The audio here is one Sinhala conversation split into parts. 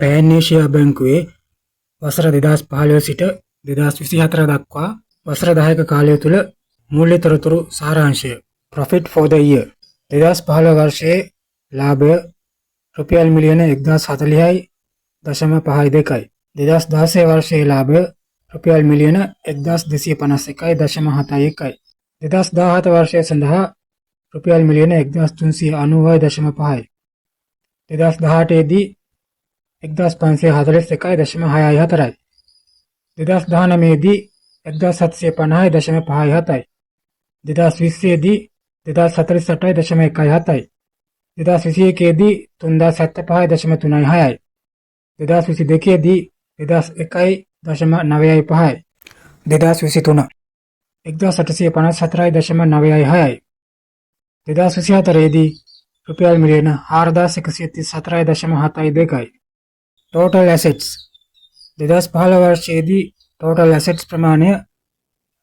පෑන් ඒෂියා බැංකුවේ වසර 2015 සිට 2024 දක්වා වසර 10ක කාලය තුළ මූල්‍ය තොරතුරු සාරාංශය Profit for the year 2015 වර්ෂයේ ලාභය රුපියල් මිලියන 1040.52යි 2016 වර්ෂයේ ලාභය රුපියල් මිලියන 1251.71යි 2017 වර්ෂය සඳහා රුපියල් මිලියන 1390.5යි 2018 දී 1541.64යි 2019 දී 1750.57යි 2020 දී 2048.17යි 2021 දී 3075.36යි 2022 දී 2001.95යි 2023 1854.96යි 2024 දී රුපියල් මිලියන 4134.72යි Total assets 2015 වර්ෂයේදී total assets ප්‍රමාණය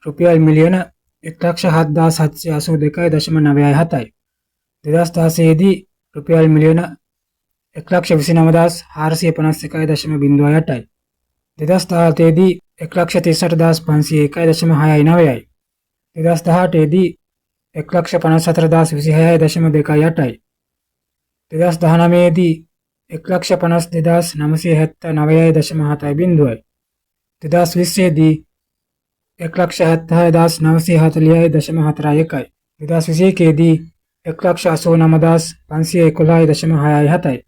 රුපියල් මිලියන 1,07,782.97යි 2016 දී රුපියල් මිලියන 1,29,451.08යි 2017 දී 1,38,501.69යි 2018 දී 1,54,26.28යි 2019 දී 1,52,979.70යි 2020 දී 1,76,940.41යි 2021 දී 1,89,511.67යි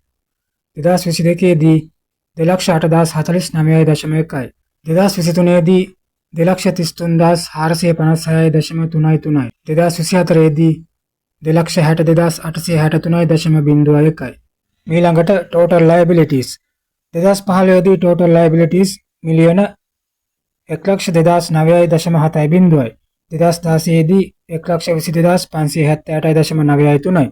2022 දී 2,08,049.1යි 2023 දී 2,33,456.33යි 2024 දී 2,62,863.01යි ඊළඟට total liabilities 2015 දී total liabilities මිලියන 1,02,907.0යි 2016 දී 1,22,578.93යි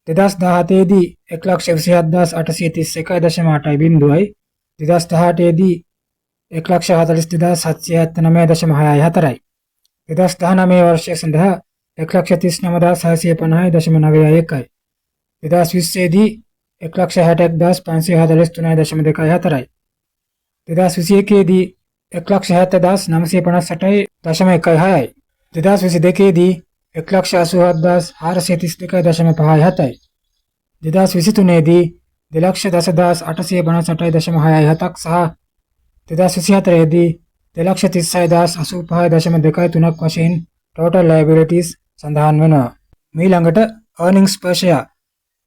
2017 දී 1,27,831.8යි 2018 දී 1,42,779.64යි 2019 වර්ෂය සඳහා 1,39,650.91යි 2020 දී 1,61,543.24යි 2021 දී 1,70,958.16යි 2022 දී 1,87,432.57යි 2023 දී 2,10,858.67ක් සහ 2024 දී 2,36,085.23ක් වශයෙන් total liabilities සඳහන් වෙනවා. ඊළඟට earnings per share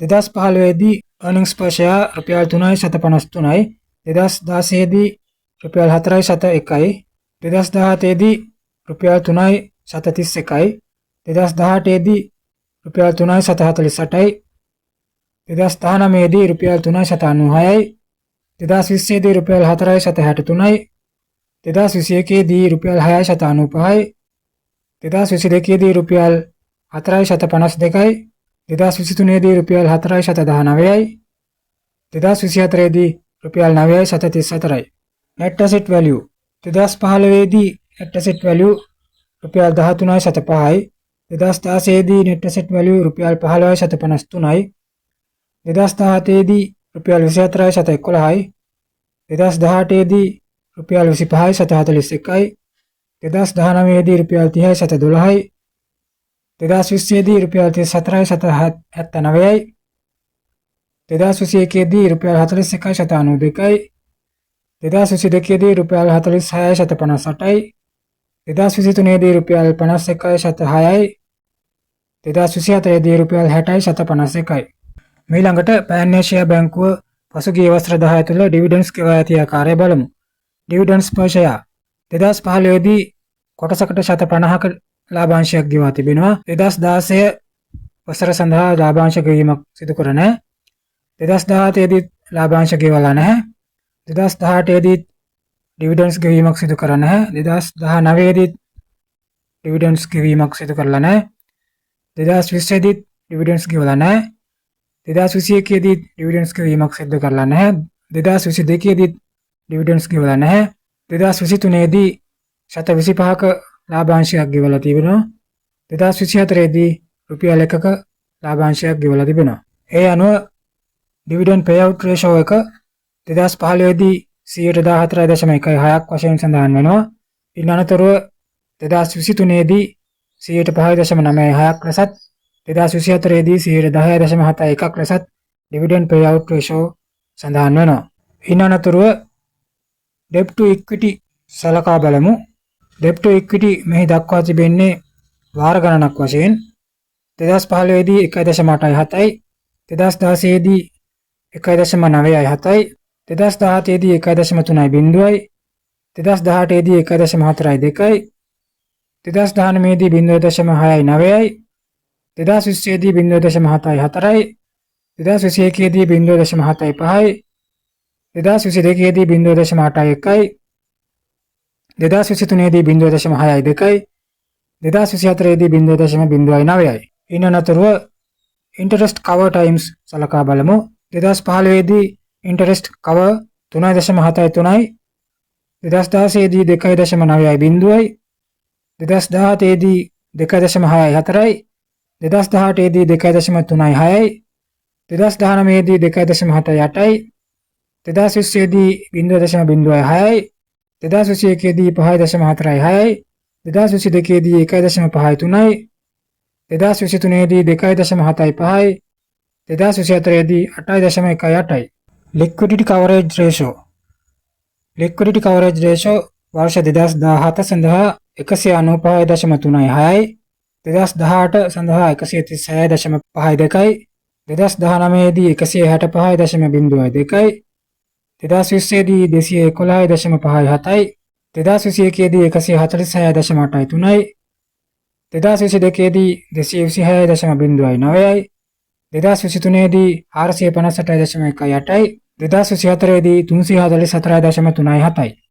2015 දී earnings per share රුපියල් 3.53යි 2016 දී රුපියල් 4.01යි 2017 දී රුපියල් 3.31යි 2018 දී රුපියල් 3.48යි 2019 දී රුපියල් 3.96යි 2020 දී රුපියල් 4.63යි 2021 දී රුපියල් 6.95යි 2022 දී රුපියල් 4.52යි 2023 දී රුපියල් 4.19යි 2024 දී රුපියල් 9.34යි net asset value 2015 දී net asset value රුපියල් 13.5යි 2016 දී net asset value රුපියල් 15.53යි 2017 දී රුපියල් 24.11යි 2018 දී රුපියල් 25.41යි 2019 දී රුපියල් 30.12යි 2020 දී රුපියල් 34.79යි 2021 දී රුපියල් 41.92යි 2022 දී රුපියල් 46.58යි 2023 දී රුපියල් 51.6යි 2024 දී රුපියල් 60.51යි ඊළඟට පෑන් ඒෂියා බැංකුව පසුගිය වසර 10 තුළ ඩිවිඩන්ඩ්ස් ගෙවා ඇති ආකාරය බලමු. ඩිවිඩන්ඩ්ස් per share 2015 දී කොටසකට 50ක ලාභාංශයක් ගෙවා තිබෙනවා. 2016 වසර සඳහා ලාභාංශ ගෙවීමක් සිදු කර නැහැ. 2017 දී ලාභාංශ ගෙවලා නැහැ. 2018 දී ඩිවිඩන්ඩ්ස් ගෙවීමක් සිදු කර නැහැ. 2019 දී ඩිවිඩන්ඩ්ස් ගෙවීමක් සිදු කරලා නැහැ. 2020 දී ඩිවිඩන්ඩ්ස් ගෙවලා නැහැ. 2021 දී ඩිවිඩන්ඩ්ස් ගෙවීමක් සිදු කරලා නැහැ. 2022 දී ඩිවිඩන්ඩ්ස් ගෙවලා නැහැ. 2023 දී 125ක ලාභාංශයක් ගෙවලා තිබෙනවා. 2024 දී රුපියල් 1ක ලාභාංශයක් ගෙවලා තිබෙනවා. ඒ අනුව dividend payout ratio එක 2015 දී 14.16ක් වශයෙන් සඳහන් වෙනවා. ඉන් අනතුරුව 2023 දී 5.96ක් ලෙසත් 2024 දී 10.71ක් ලෙසත් dividend payout ratio සඳහන් වෙනවා. ඉන් අනතුරුව debt to equity සලකා බලමු. debt to equity මෙහි දක්වා තිබෙන්නේ වාර ගණනක් වශයෙන් 2015 දී 1.87යි, 2016 දී 1.97යි, 2017 දී 1.30යි, 2018 දී 1.42යි, 2019 දී 0.69යි, 2020 දී 0.74යි, 2021 දී 0.75යි, 2022 දී 0.81යි, 2023 දී 0.62යි, 2024 දී 0.09යි. ඉන් අනතුරුව interest cover times සලකා බලමු. 2015 දී interest cover 3.73යි, 2016 දී 2.90යි, 2017 දී 2.64යි, 2018 දී 2.36යි, 2019 දී 2.78යි, 2020 දී 0.06යි, 2021 දී 5.46යි, 2022 දී 1.53යි, 2023 දී 2.75යි, 2024 දී 8.18යි. liquidity coverage ratio වර්ෂ 2017 සඳහා 195.36යි, 2018 සඳහා 136.52යි, 2019 දී 165.02යි, 2020 දී 211.57යි, 2021 දී 146.83යි, 2022 දී 226.09යි, 2023 දී 458.18යි, 2024 දී 344.37යි.